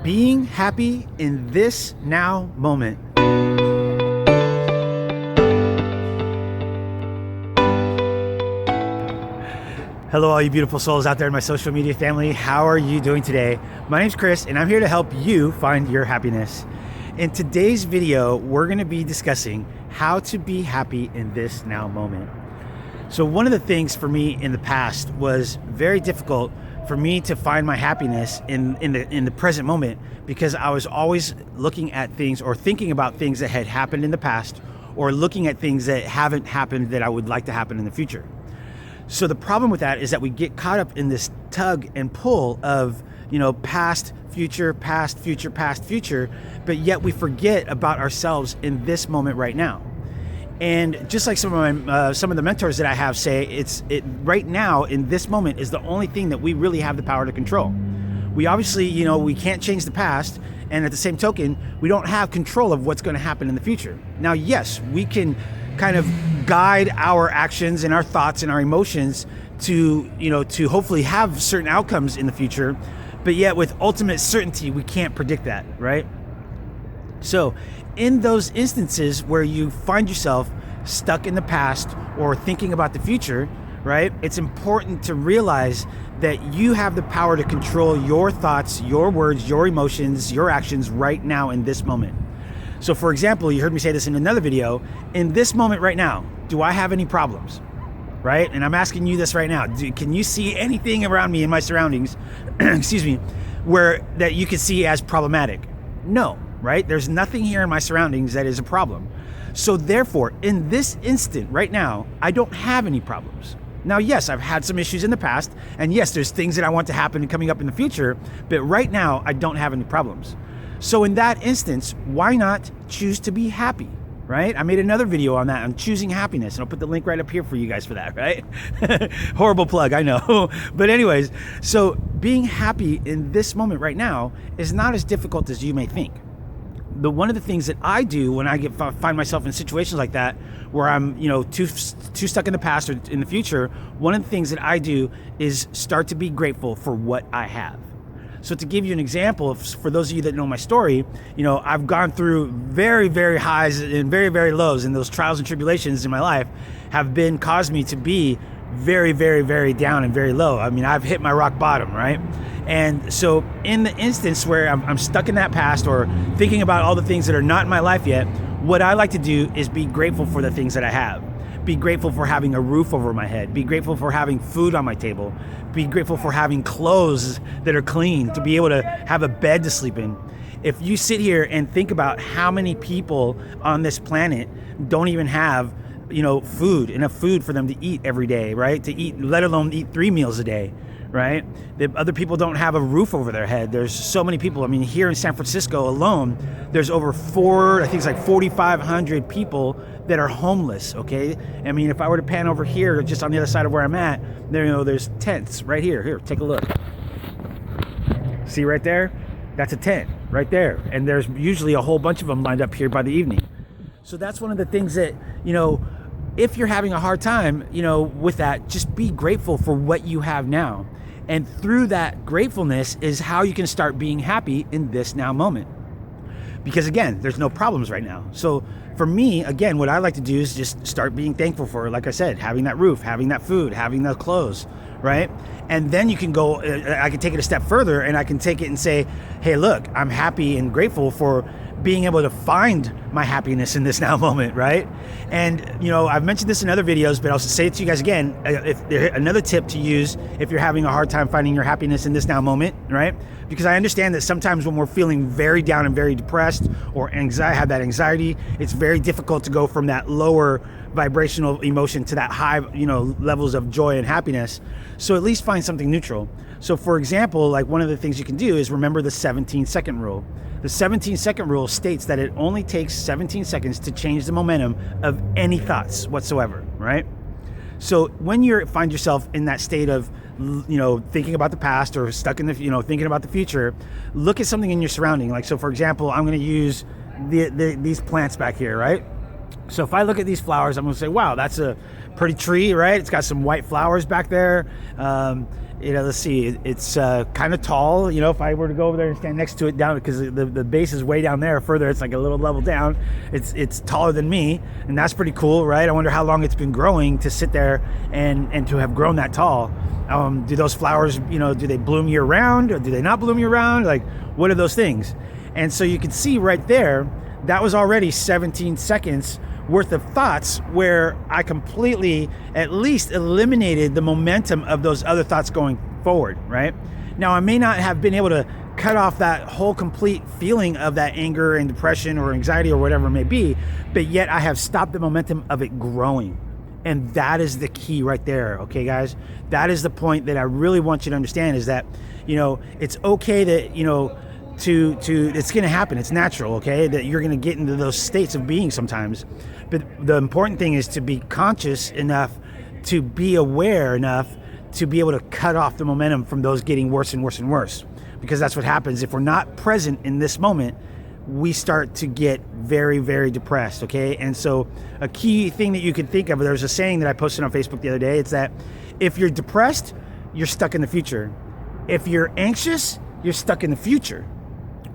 Being happy in this now moment. Hello, all you beautiful souls out there in my social media family. How are you doing today? My name's Chris, and I'm here to help you find your happiness. In today's video, we're going to be discussing how to be happy in this now moment. So one of the things for me in the past was very difficult for me to find my happiness in the present moment, because I was always looking at things or thinking about things that had happened in the past, or looking at things that haven't happened that I would like to happen in the future. So the problem with that is that we get caught up in this tug and pull of, past, future, past, future, past, future, but yet we forget about ourselves in this moment right now. And just like some of the mentors that I have say, it right now in this moment is the only thing that we really have the power to control. We obviously, we can't change the past, and at the same token, we don't have control of what's going to happen in the future. Now, yes, we can kind of guide our actions and our thoughts and our emotions to hopefully have certain outcomes in the future, but yet with ultimate certainty, we can't predict that, right? So in those instances where you find yourself stuck in the past or thinking about the future, right, it's important to realize that you have the power to control your thoughts, your words, your emotions, your actions right now in this moment. So for example, you heard me say this in another video, in this moment right now, do I have any problems, right? And I'm asking you this right now. Can you see anything around me in my surroundings, excuse me, that you can see as problematic? No. Right? There's nothing here in my surroundings that is a problem. So therefore, in this instant right now, I don't have any problems. Now, yes, I've had some issues in the past, and yes, there's things that I want to happen coming up in the future, but right now I don't have any problems. So in that instance, why not choose to be happy, right? I made another video on that, on choosing happiness, and I'll put the link right up here for you guys for that, right? Horrible plug, I know. But anyways, so being happy in this moment right now is not as difficult as you may think. One of the things that I do when I find myself in situations like that, where I'm, too stuck in the past or in the future, one of the things that I do is start to be grateful for what I have. So to give you an example, for those of you that know my story, I've gone through very, very highs and very, very lows, and those trials and tribulations in my life have caused me to be very, very, very down and very low. I mean, I've hit my rock bottom, right? And so in the instance where I'm stuck in that past or thinking about all the things that are not in my life yet, what I like to do is be grateful for the things that I have. Be grateful for having a roof over my head. Be grateful for having food on my table. Be grateful for having clothes that are clean, to be able to have a bed to sleep in. If you sit here and think about how many people on this planet don't even have enough food for them to eat every day, right? To eat, let alone eat 3 meals a day, right? The other people don't have a roof over their head. There's so many people. I mean, here in San Francisco alone, there's over 4,500 people that are homeless, okay? I mean, if I were to pan over here, just on the other side of where I'm at, there's tents right here. Here, take a look. See right there? That's a tent right there. And there's usually a whole bunch of them lined up here by the evening. So that's one of the things that, if you're having a hard time, with that, just be grateful for what you have now. And through that gratefulness is how you can start being happy in this now moment. Because again, there's no problems right now. So for me, again, what I like to do is just start being thankful for, like I said, having that roof, having that food, having the clothes, right? And then you can go, I can take it a step further, and I can take it and say, hey, look, I'm happy and grateful for being able to find my happiness in this now moment, right? And, I've mentioned this in other videos, but I'll say it to you guys again. Another tip to use if you're having a hard time finding your happiness in this now moment, right? Because I understand that sometimes when we're feeling very down and very depressed or have that anxiety, it's very difficult to go from that lower vibrational emotion to that high, levels of joy and happiness. So at least find something neutral. So for example, like one of the things you can do is remember the 17-second rule. The 17-second rule states that it only takes 17 seconds to change the momentum of any thoughts whatsoever, right? So when you find yourself in that state of, thinking about the past or stuck in the, thinking about the future, look at something in your surrounding. Like, so for example, I'm going to use these plants back here, right? So if I look at these flowers, I'm going to say, wow, that's a Pretty tree, right? It's got some white flowers back there. Let's see, it's kind of tall. If I were to go over there and stand next to it down, because the base is way down there further, it's like a little level down. It's taller than me, and that's pretty cool, right? I wonder how long it's been growing to sit there and to have grown that tall. Do those flowers, do they bloom year round, or do they not bloom year round? Like, what are those things? And so you can see right there, that was already 17 seconds worth of thoughts where I completely at least eliminated the momentum of those other thoughts going forward, right? Now, I may not have been able to cut off that whole complete feeling of that anger and depression or anxiety or whatever it may be, but yet I have stopped the momentum of it growing. And that is the key right there, okay, guys? That is the point that I really want you to understand, is that, it's okay that, it's going to happen. It's natural, okay, that you're going to get into those states of being sometimes. But the important thing is to be conscious enough, to be aware enough to be able to cut off the momentum from those getting worse and worse and worse. Because that's what happens. If we're not present in this moment, we start to get very, very depressed, okay? And so a key thing that you can think of, there's a saying that I posted on Facebook the other day. It's that if you're depressed, you're stuck in the future. If you're anxious, you're stuck in the future,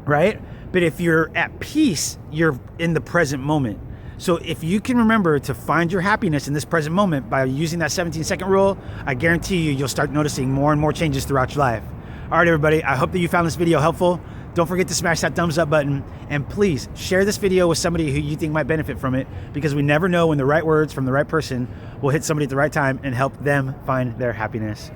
right? But if you're at peace, you're in the present moment. So if you can remember to find your happiness in this present moment by using that 17-second rule, I guarantee you'll start noticing more and more changes throughout your life. All right, everybody, I hope that you found this video helpful. Don't forget to smash that thumbs up button, and please share this video with somebody who you think might benefit from it, because we never know when the right words from the right person will hit somebody at the right time and help them find their happiness.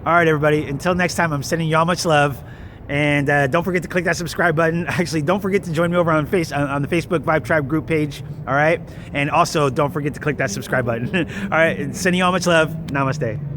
All right, everybody, until next time, I'm sending y'all much love. And don't forget to click that subscribe button. Actually, don't forget to join me over on the Facebook Vibe Tribe group page. All right. And also, don't forget to click that subscribe button. All right. Sending you all much love. Namaste.